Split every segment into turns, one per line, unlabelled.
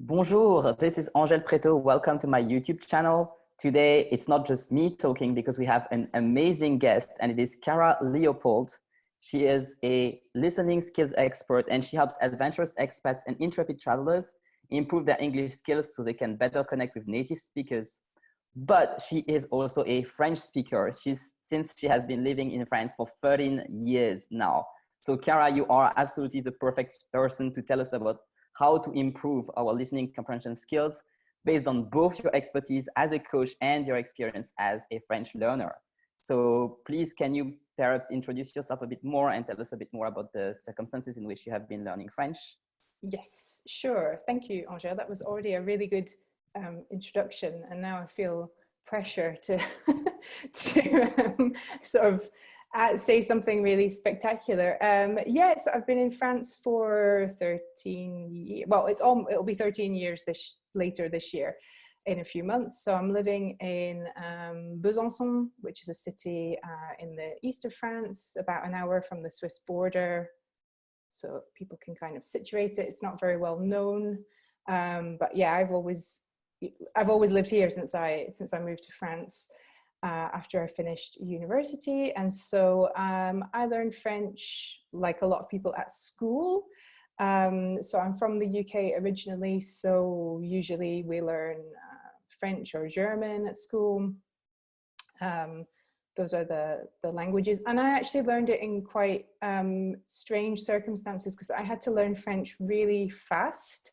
Bonjour, this is Angèle Preto. Welcome to my YouTube channel. Today, it's not just me talking because we have an amazing guest, and it is Cara Leopold. She is a listening skills expert, and she helps adventurous expats and intrepid travelers improve their English skills so they can better connect with native speakers. But she is also a French speaker since she has been living in France for 13 years now. So Cara, you are absolutely the perfect person to tell us about how to improve our listening comprehension skills based on both your expertise as a coach and your experience as a French learner. So please, can you perhaps introduce yourself a bit more and tell us a bit more about the circumstances in which you have been learning French?
Yes, sure. Thank you, Angèle. That was already a really good introduction, and now I feel pressure to sort of say something really spectacular. Yes, I've been in France for 13 years. Well, it'll be 13 years later this year, in a few months. So I'm living in Besançon, which is a city in the east of France, about an hour from the Swiss border. So people can kind of situate it. It's not very well known, but yeah, I've always lived here since I moved to France after I finished university. And so I learned French like a lot of people at school. So I'm from the UK originally, so usually we learn French or German at school. Those are the languages. And I actually learned it in quite strange circumstances because I had to learn French really fast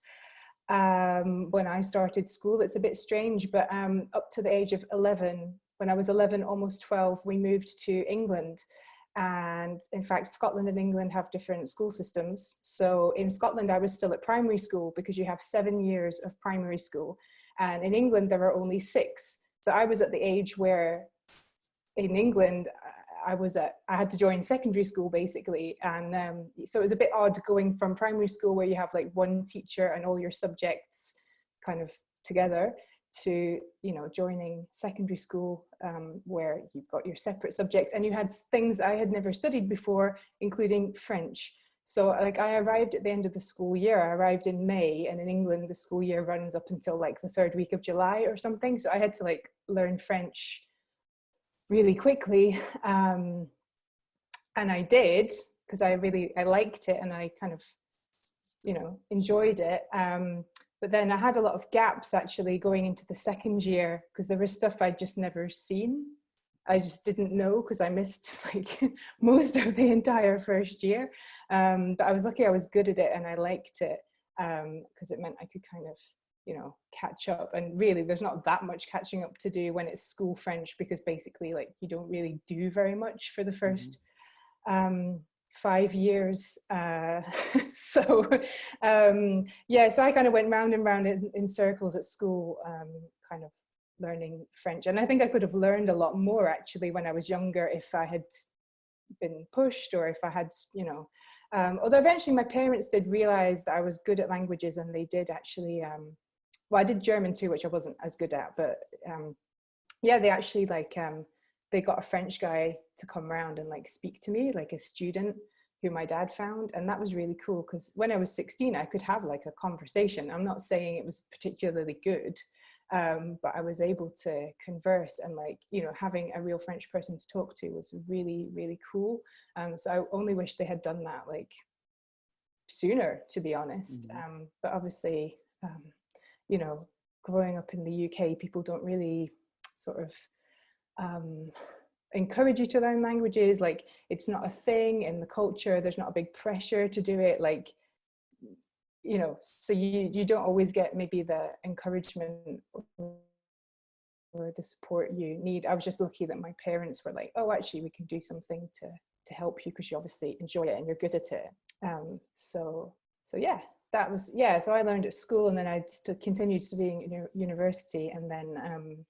when I started school. It's a bit strange, but up to the age of 11, when I was 11, almost 12, we moved to England. And in fact, Scotland and England have different school systems. So in Scotland, I was still at primary school because you have 7 years of primary school. And in England, there are only 6. So I was at the age where in England, I had to join secondary school basically. And so it was a bit odd going from primary school where you have like one teacher and all your subjects kind of together to, you know, joining secondary school where you've got your separate subjects and you had things I had never studied before, including French. So like I arrived at the end of the school year. I arrived in May, and in England, the school year runs up until like the 3rd week of July or something. So I had to like learn French really quickly, and I did because I liked it and I kind of, you know, enjoyed it. But then I had a lot of gaps actually going into the 2nd year because there was stuff I'd just never seen. I just didn't know because I missed like most of the entire 1st year. But I was lucky I was good at it and I liked it because it meant I could kind of, you know, catch up. And really there's not that much catching up to do when it's school French because basically like you don't really do very much for the first 5 years. So yeah, so I kind of went round and round in circles at school, kind of learning French. And I think I could have learned a lot more actually when I was younger if I had been pushed or if I had, you know, although eventually my parents did realize that I was good at languages, and they did actually well, I did German too, which I wasn't as good at, but yeah, they actually like they got a French guy to come around and like speak to me, like a student who my dad found. And that was really cool because when I was 16, I could have like a conversation. I'm not saying it was particularly good, but I was able to converse, and like, you know, having a real French person to talk to was really, really cool. So I only wish they had done that like sooner, to be honest. But obviously, you know, growing up in the UK, people don't really sort of encourage you to learn languages. Like it's not a thing in the culture. There's not a big pressure to do it. Like, you know, so you don't always get maybe the encouragement or the support you need. I was just lucky that my parents were like, oh, actually, we can do something to help you because you obviously enjoy it and you're good at it. So yeah, that was, yeah. So I learned at school, and then I continued studying in university, and then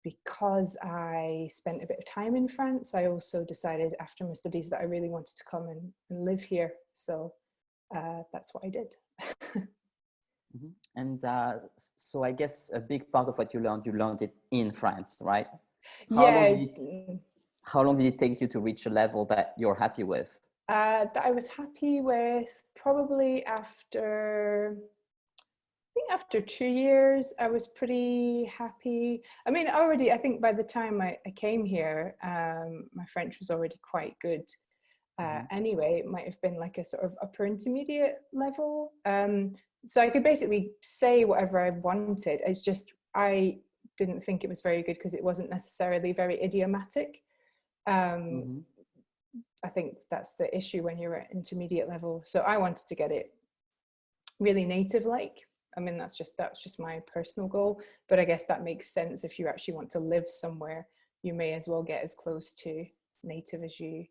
because I spent a bit of time in France, I also decided after my studies that I really wanted to come and live here. So that's what I did.
And so I guess a big part of what you learned it in France, right?
Yeah.
How long did it take you to reach a level that you're happy with?
That I was happy with probably after, I think after 2 years, I was pretty happy. I mean, already, I think by the time I came here, my French was already quite good. Anyway, it might have been like a sort of upper intermediate level. So I could basically say whatever I wanted. It's just, I didn't think it was very good because it wasn't necessarily very idiomatic. I think that's the issue when you're at intermediate level. So I wanted to get it really native-like. I mean, that's just my personal goal, but I guess that makes sense. If you actually want to live somewhere, you may as well get as close to native as you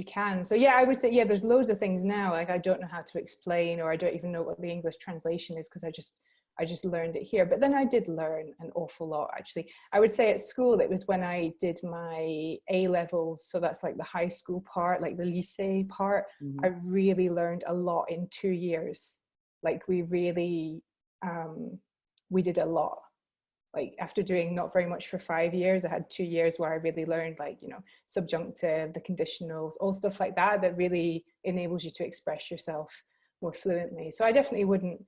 can. So yeah, I would say, yeah, there's loads of things now, like I don't know how to explain, or I don't even know what the English translation is, because I just learned it here. But then I did learn an awful lot, actually. I would say at school, it was when I did my A levels. So that's like the high school part, like the lycée part. I really learned a lot in 2 years. Like we really, we did a lot. Like after doing not very much for 5 years, I had 2 years where I really learned, like, you know, subjunctive, the conditionals, all stuff like that, that really enables you to express yourself more fluently. So I definitely wouldn't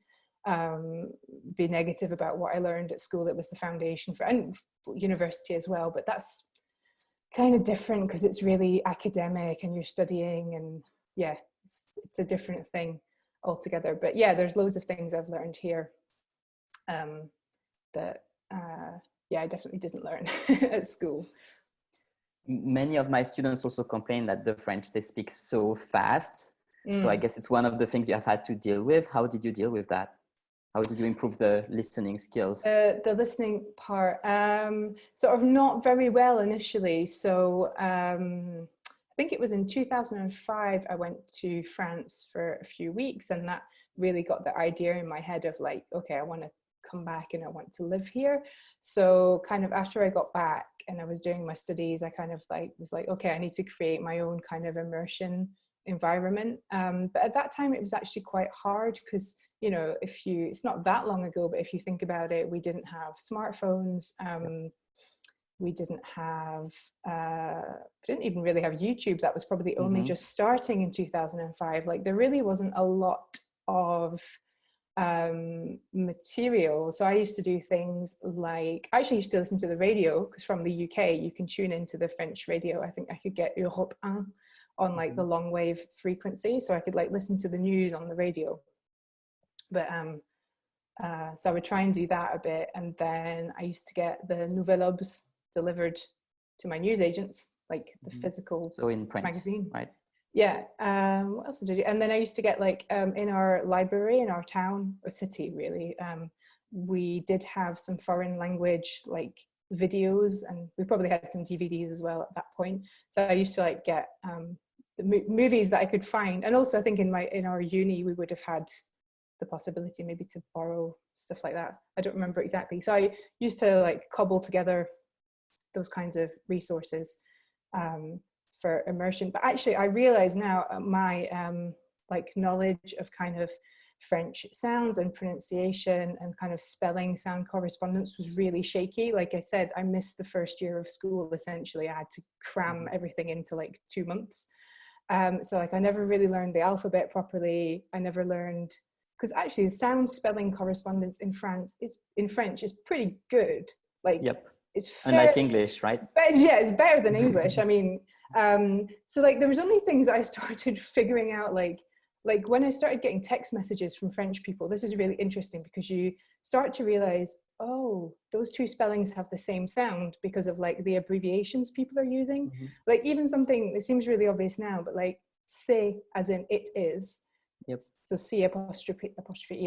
be negative about what I learned at school. It was the foundation for, and university as well, but that's kind of different because it's really academic and you're studying, and yeah, it's a different thing altogether. But yeah, there's loads of things I've learned here that yeah, I definitely didn't learn at school.
Many of my students also complain that the French they speak so fast. So I guess it's one of the things you have had to deal with. How did you deal with that? How did you improve the listening skills?
The listening part, sort of not very well initially. So I think it was in 2005, I went to France for a few weeks, and that really got the idea in my head of like, okay, I want to come back and I want to live here. So kind of after I got back and I was doing my studies, I kind of like was like, okay, I need to create my own kind of immersion environment. But at that time it was actually quite hard because, you know, it's not that long ago, but if you think about it, we didn't have smartphones. We didn't even really have YouTube. That was probably only just starting in 2005. Like there really wasn't a lot of material. So I used to do things like, I actually used to listen to the radio, because from the UK you can tune into the French radio. I think I could get Europe 1 on like the long wave frequency, so I could like listen to the news on the radio. But so I would try and do that a bit, and then I used to get the Nouvelles Obs delivered to my newsagents, like the physical
so in print,
magazine,
right?
Yeah. What else did I do? And then I used to get like in our library in our town or city, really, we did have some foreign language like videos, and we probably had some DVDs as well at that point. So I used to like get the movies that I could find, and also I think in our uni we would have had the possibility maybe to borrow stuff like that. I don't remember exactly. So I used to like cobble together those kinds of resources for immersion. But actually I realize now my like knowledge of kind of French sounds and pronunciation and kind of spelling sound correspondence was really shaky. Like I said, I missed the first year of school. Essentially I had to cram everything into like 2 months. So like I never really learned the alphabet properly. I never learned, because actually the sound spelling correspondence in French is pretty good. Like it's
unlike English, right?
But yeah, it's better than English. I mean, so like there was only things I started figuring out, like when I started getting text messages from French people. This is really interesting because you start to realize, oh, those two spellings have the same sound because of like the abbreviations people are using. Like even something that seems really obvious now, but like c'est as in it is. So C apostrophe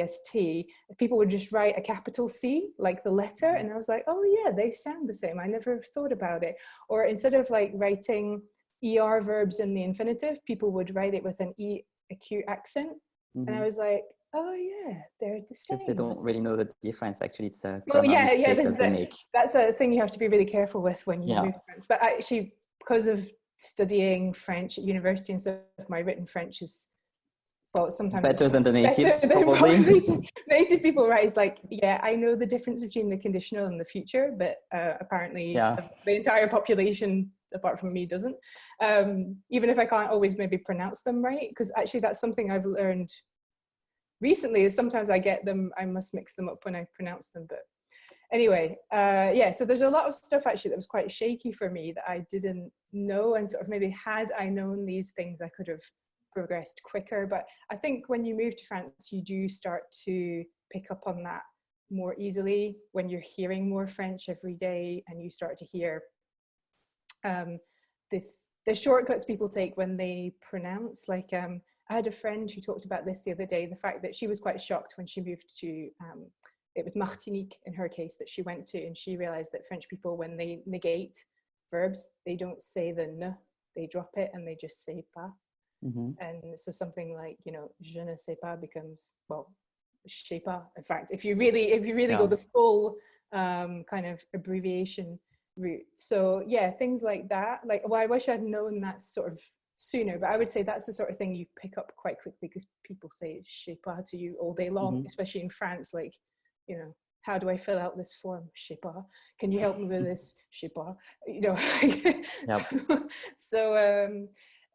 EST, people would just write a capital C, like the letter. And I was like, oh yeah, they sound the same. I never thought about it. Or instead of like writing ER verbs in the infinitive, people would write it with an E acute accent. And I was like, oh yeah, they're the same.
Because they don't really know the difference. Actually, it's a
that's a thing you have to be really careful with when you move to France. But actually, because of studying French at university and stuff, my written French is, well, sometimes
better than the natives, probably.
Native people, right? It's like, yeah, I know the difference between the conditional and the future, but apparently the entire population, apart from me, doesn't. Even if I can't always maybe pronounce them right, because actually that's something I've learned recently, sometimes I get them, I must mix them up when I pronounce them. But anyway, yeah, so there's a lot of stuff actually that was quite shaky for me that I didn't know, and sort of maybe had I known these things, I could have progressed quicker. But I think when you move to France, you do start to pick up on that more easily when you're hearing more French every day, and you start to hear the shortcuts people take when they pronounce. Like I had a friend who talked about this the other day, the fact that she was quite shocked when she moved to it was Martinique in her case that she went to, and she realized that French people, when they negate verbs, they don't say the n, they drop it and they just say pas.
Mm-hmm.
And so something like, you know, je ne sais pas becomes, well, je sais pas. In fact, if you really go the full kind of abbreviation route. So yeah, things like that. Like, well, I wish I'd known that sort of sooner, but I would say that's the sort of thing you pick up quite quickly, because people say je sais pas to you all day long, especially in France. Like, you know, how do I fill out this form? Je sais pas. Can you help me with this? Je sais pas. You know.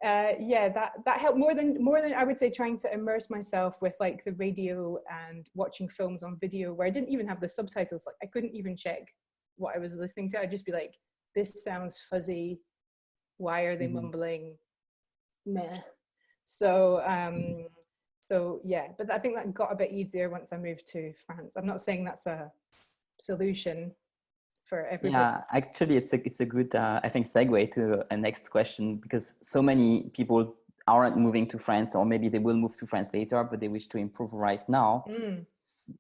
Yeah, that helped more than I would say trying to immerse myself with like the radio and watching films on video where I didn't even have the subtitles. Like I couldn't even check what I was listening to. I'd just be like, this sounds fuzzy. Why are they mumbling? Meh. So yeah, but I think that got a bit easier once I moved to France. I'm not saying that's a solution for everybody.
Yeah, actually, it's a good I think segue to a next question, because so many people aren't moving to France, or maybe they will move to France later, but they wish to improve right now.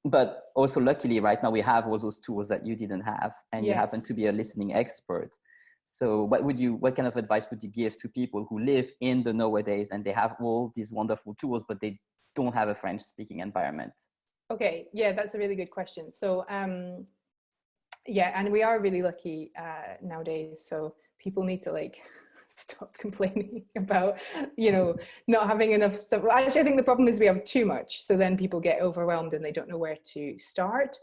But also, luckily, right now we have all those tools that you didn't have, and you happen to be a listening expert. So, what kind of advice would you give to people who live in the nowadays and they have all these wonderful tools, but they don't have a French-speaking environment?
Okay, yeah, that's a really good question. So, yeah, and we are really lucky nowadays. So people need to like stop complaining about, you know, not having enough stuff. Actually, I think the problem is we have too much. So then people get overwhelmed and they don't know where to start.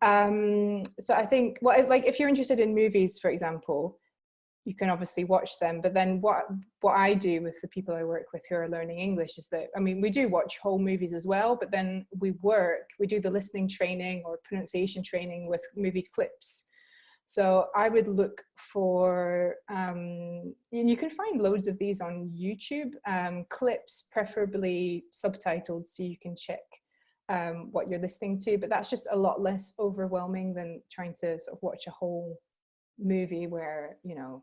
So I think, well, like if you're interested in movies, for example, you can obviously watch them. But then what I do with the people I work with who are learning English is that, I mean, we do watch whole movies as well, but then we do the listening training or pronunciation training with movie clips. So I would look for, and you can find loads of these on YouTube, clips, preferably subtitled, so you can check what you're listening to. But that's just a lot less overwhelming than trying to sort of watch a whole movie where, you know,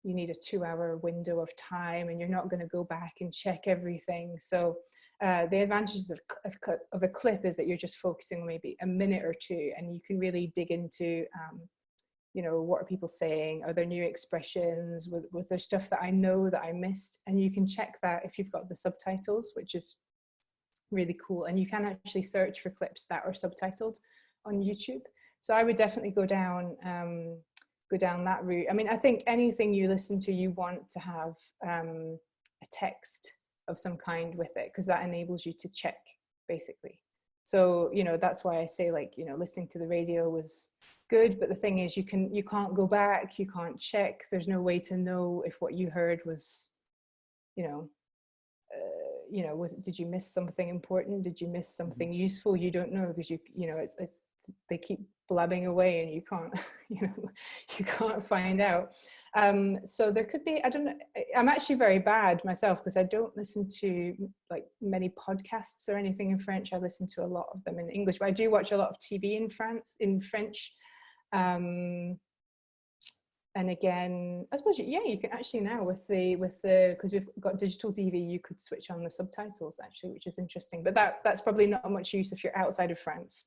you need a 2-hour window of time and you're not going to go back and check everything. So the advantages of a clip is that you're just focusing on maybe a minute or two, and you can really dig into, you know, what are people saying? Are there new expressions? Was there stuff that I know that I missed? And you can check that if you've got the subtitles, which is really cool. And you can actually search for clips that are subtitled on YouTube. So I would definitely go down that route. I mean, I think anything you listen to, you want to have a text of some kind with it, because that enables you to check, basically. So, you know, that's why I say, like, you know, listening to the radio was good, but the thing is, you can't go back, you can't check. There's no way to know if what you heard was, you know, did you miss something important? Did you miss something useful? You don't know, because you know, it's they keep blabbing away and you can't, you know, you can't find out. So there could be, I don't know, I'm actually very bad myself because I don't listen to like many podcasts or anything in French. I listen to a lot of them in English, but I do watch a lot of TV in French. And again, I suppose, yeah, you can actually now with the, because we've got digital TV, you could switch on the subtitles actually, which is interesting, but that's probably not much use if you're outside of France.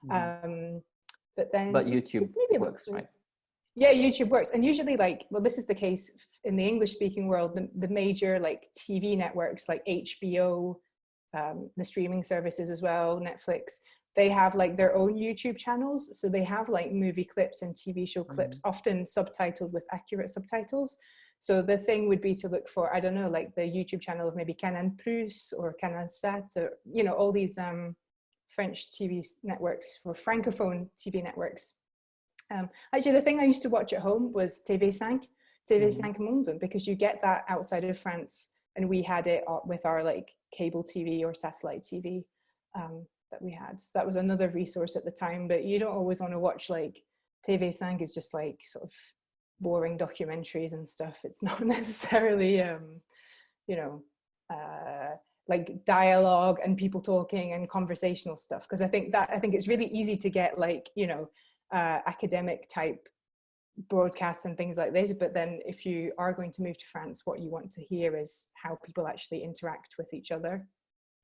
But
YouTube works, right?
Yeah, YouTube works. And usually, like, well, this is the case in the English speaking world, the major like TV networks like HBO, the streaming services as well, Netflix, they have like their own YouTube channels. So they have like movie clips and TV show clips, often subtitled with accurate subtitles. So the thing would be to look for, I don't know, like the YouTube channel of maybe Canal Plus or Canal Sat, or, you know, all these French TV networks, for Francophone TV networks. Actually, the thing I used to watch at home was TV5 Monde, because you get that outside of France, and we had it with our like cable TV or satellite TV. that we had. So that was another resource at the time, but you don't always want to watch like TV5 is just like sort of boring documentaries and stuff. It's not necessarily, you know, like dialogue and people talking and conversational stuff. Because I think it's really easy to get like, you know, academic type broadcasts and things like this, but then if you are going to move to France, what you want to hear is how people actually interact with each other.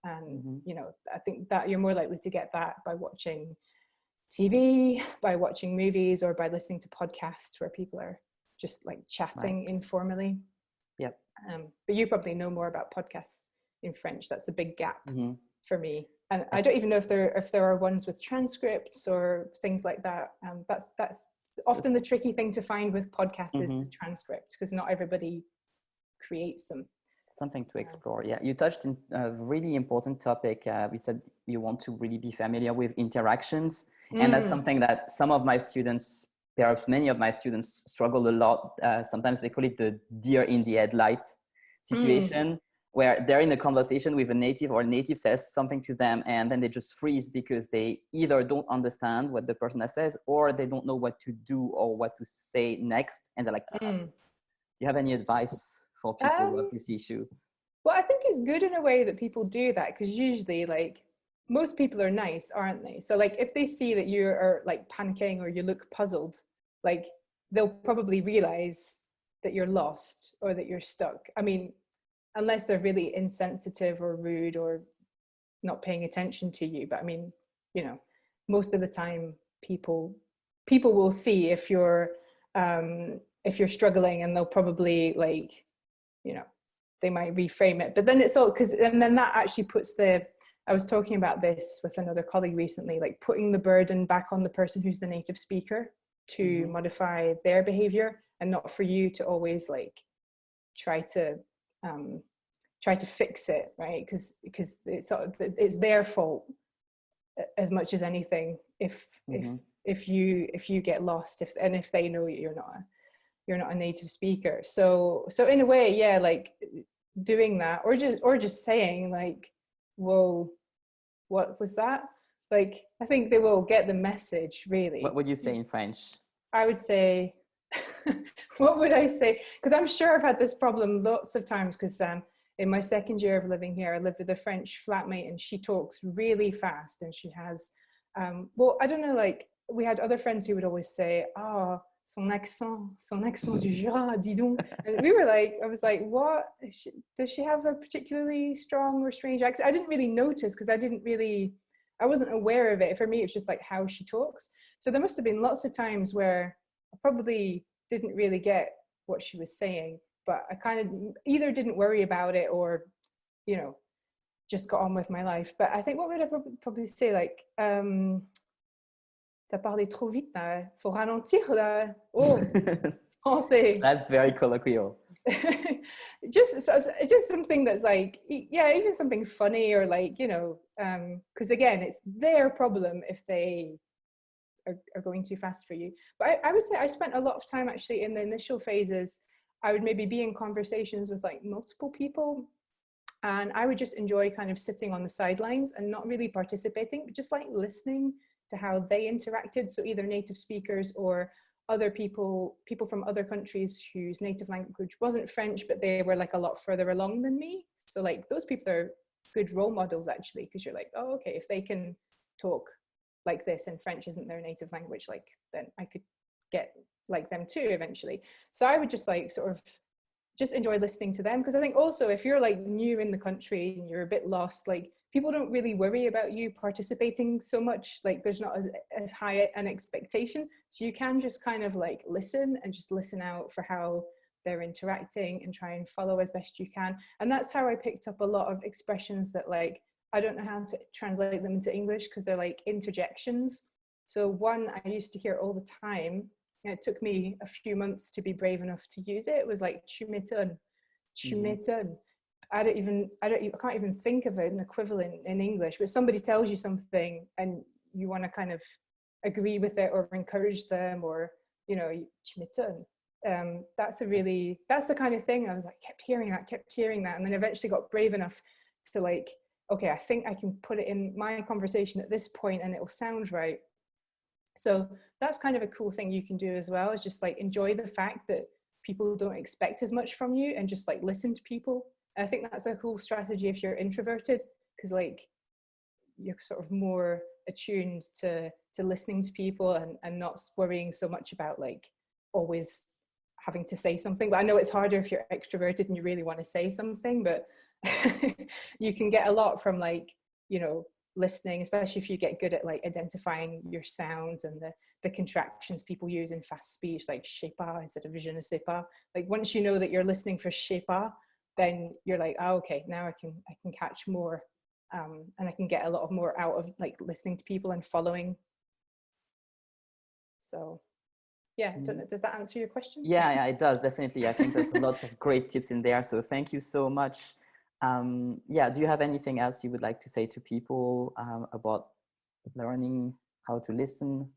And you know, I think that you're more likely to get that by watching TV, by watching movies, or by listening to podcasts where people are just like chatting informally.
Yep.
But you probably know more about podcasts in French. That's a big gap for me. And I don't even know if there are ones with transcripts or things like that. That's often the tricky thing to find with podcasts is the transcript, because not everybody creates them.
Something to explore. Yeah, you touched on a really important topic. We said you want to really be familiar with interactions, and that's something that some of my students, perhaps many of my students, struggle a lot. Sometimes they call it the deer in the headlight situation, where they're in a conversation with a native, or a native says something to them, and then they just freeze because they either don't understand what the person says, or they don't know what to do or what to say next, and they're like, do you have any advice for people who have this issue?
Well, I think it's good in a way that people do that, because usually like most people are nice, aren't they? So like if they see that you are like panicking or you look puzzled, like they'll probably realize that you're lost or that you're stuck. I mean, unless they're really insensitive or rude or not paying attention to you. But I mean, you know, most of the time people will see if you're struggling, and they'll probably like, you know, they might reframe it. But then it's all and then that actually puts I was talking about this with another colleague recently, like putting the burden back on the person who's the native speaker to modify their behavior, and not for you to always like try to fix it, right? Because it's their fault as much as anything if you get lost, if they know you're not a native speaker. So in a way, yeah, like doing that, or just saying like, whoa, what was that? Like, I think they will get the message, really.
What would you say in French?
I would say, what would I say? Because I'm sure I've had this problem lots of times, because in my second year of living here, I lived with a French flatmate, and she talks really fast, and she has, well, I don't know, like we had other friends who would always say, son accent du Jura, dis donc. And I was like, what? Does she have a particularly strong or strange accent? I didn't really notice, because I wasn't aware of it. For me, it's just like how she talks. So there must have been lots of times where I probably didn't really get what she was saying, but I kind of either didn't worry about it, or, you know, just got on with my life. But I think, what would I probably say? Like, t'as parlé trop vite, là. Faut ralentir, là. Oh, français.
That's very colloquial.
just something that's like, yeah, even something funny, or like, you know, because again, it's their problem if they are going too fast for you. But I would say I spent a lot of time actually in the initial phases. I would maybe be in conversations with like multiple people, and I would just enjoy kind of sitting on the sidelines and not really participating, but just like listening to how they interacted. So either native speakers or other people from other countries whose native language wasn't French, but they were like a lot further along than me. So like those people are good role models, actually, because you're like, oh, okay, if they can talk like this and French isn't their native language, like then I could get like them too eventually. So I would just like sort of just enjoy listening to them, because I think also if you're like new in the country and you're a bit lost, like people don't really worry about you participating so much. Like there's not as high an expectation, so you can just kind of like listen and just listen out for how they're interacting and try and follow as best you can. And that's how I picked up a lot of expressions that like I don't know how to translate them into English, because they're like interjections. So one I used to hear all the time, and it took me a few months to be brave enough to use it. It was like tu m'étonnes, tu m'étonnes. I can't even think of an equivalent in English, but somebody tells you something and you want to kind of agree with it or encourage them, or, you know, tu m'étonnes. That's the kind of thing I was like, kept hearing that. And then eventually got brave enough to like okay, I think I can put it in my conversation at this point and it will sound right. So that's kind of a cool thing you can do as well, is just like enjoy the fact that people don't expect as much from you and just like listen to people. And I think that's a cool strategy if you're introverted, because like you're sort of more attuned to listening to people and not worrying so much about like always having to say something. But I know it's harder if you're extroverted and you really want to say something, but you can get a lot from like, you know, listening, especially if you get good at like identifying your sounds and the contractions people use in fast speech, like je sais pas instead of je ne sais pas. Like once you know that you're listening for je sais pas, then you're like, oh, okay, now I can catch more, and I can get a lot of more out of like listening to people and following. So yeah, does that answer your question?
Yeah, it does, definitely. I think there's lots of great tips in there, so thank you so much. Yeah, do you have anything else you would like to say to people about learning how to listen?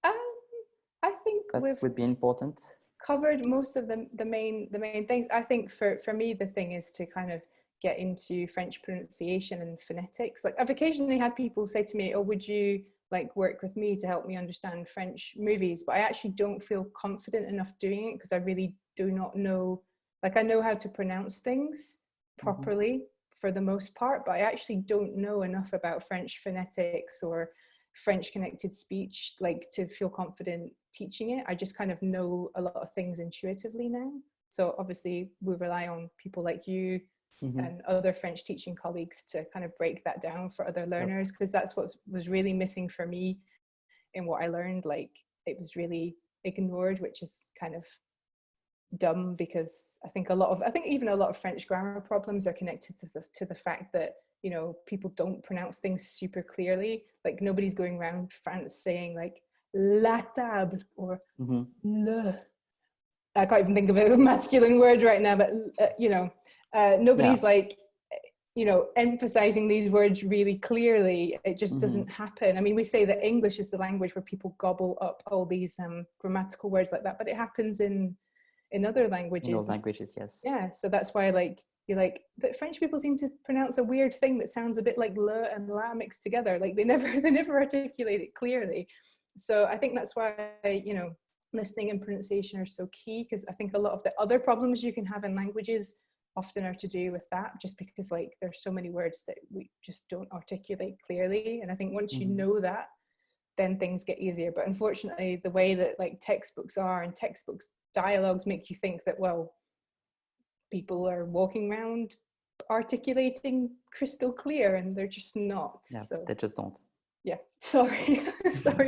I think
that would be important.
Covered most of the main things. I think for me the thing is to kind of get into French pronunciation and phonetics. Like I've occasionally had people say to me, oh, would you like work with me to help me understand French movies? But I actually don't feel confident enough doing it because I really do not know, like I know how to pronounce things properly for the most part, but I actually don't know enough about French phonetics or French connected speech like to feel confident teaching it. I just kind of know a lot of things intuitively now. So obviously we rely on people like you and other French teaching colleagues to kind of break that down for other learners, because that's what was really missing for me in what I learned. Like it was really ignored, which is kind of dumb, because I think even a lot of French grammar problems are connected to the fact that, you know, people don't pronounce things super clearly. Like nobody's going around France saying like la table or le. I can't even think of a masculine word right now, but you know, nobody's like, you know, emphasizing these words really clearly. It just doesn't happen. I mean, we say that English is the language where people gobble up all these grammatical words like that, but it happens in other languages.
In all languages, yes.
Yeah, so that's why like you're like, but French people seem to pronounce a weird thing that sounds a bit like le and la mixed together. Like they never articulate it clearly. So I think that's why, you know, listening and pronunciation are so key, because I think a lot of the other problems you can have in languages often are to do with that, just because like there's so many words that we just don't articulate clearly. And I think once you know that, then things get easier. But unfortunately, the way that like textbooks are and textbooks dialogues make you think that, well, people are walking around articulating crystal clear, and they're just not.
Yeah,
so
they just don't.
Yeah, sorry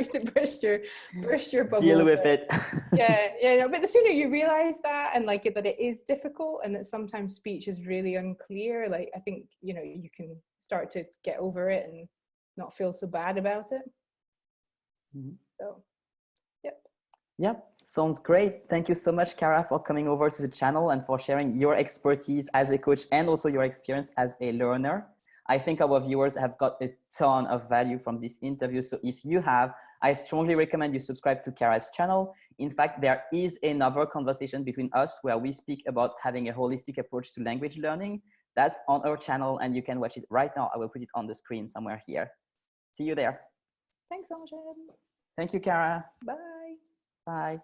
to burst your bubble.
Deal with it.
yeah, but the sooner you realize that, and like that it is difficult, and that sometimes speech is really unclear, like I think, you know, you can start to get over it and not feel so bad about it. So
Yep, sounds great. Thank you so much, Cara, for coming over to the channel and for sharing your expertise as a coach and also your experience as a learner. I think our viewers have got a ton of value from this interview. So if you have, I strongly recommend you subscribe to Cara's channel. In fact, there is another conversation between us where we speak about having a holistic approach to language learning. That's on our channel and you can watch it right now. I will put it on the screen somewhere here. See you there.
Thanks, Angèle.
Thank you, Cara.
Bye.
Bye.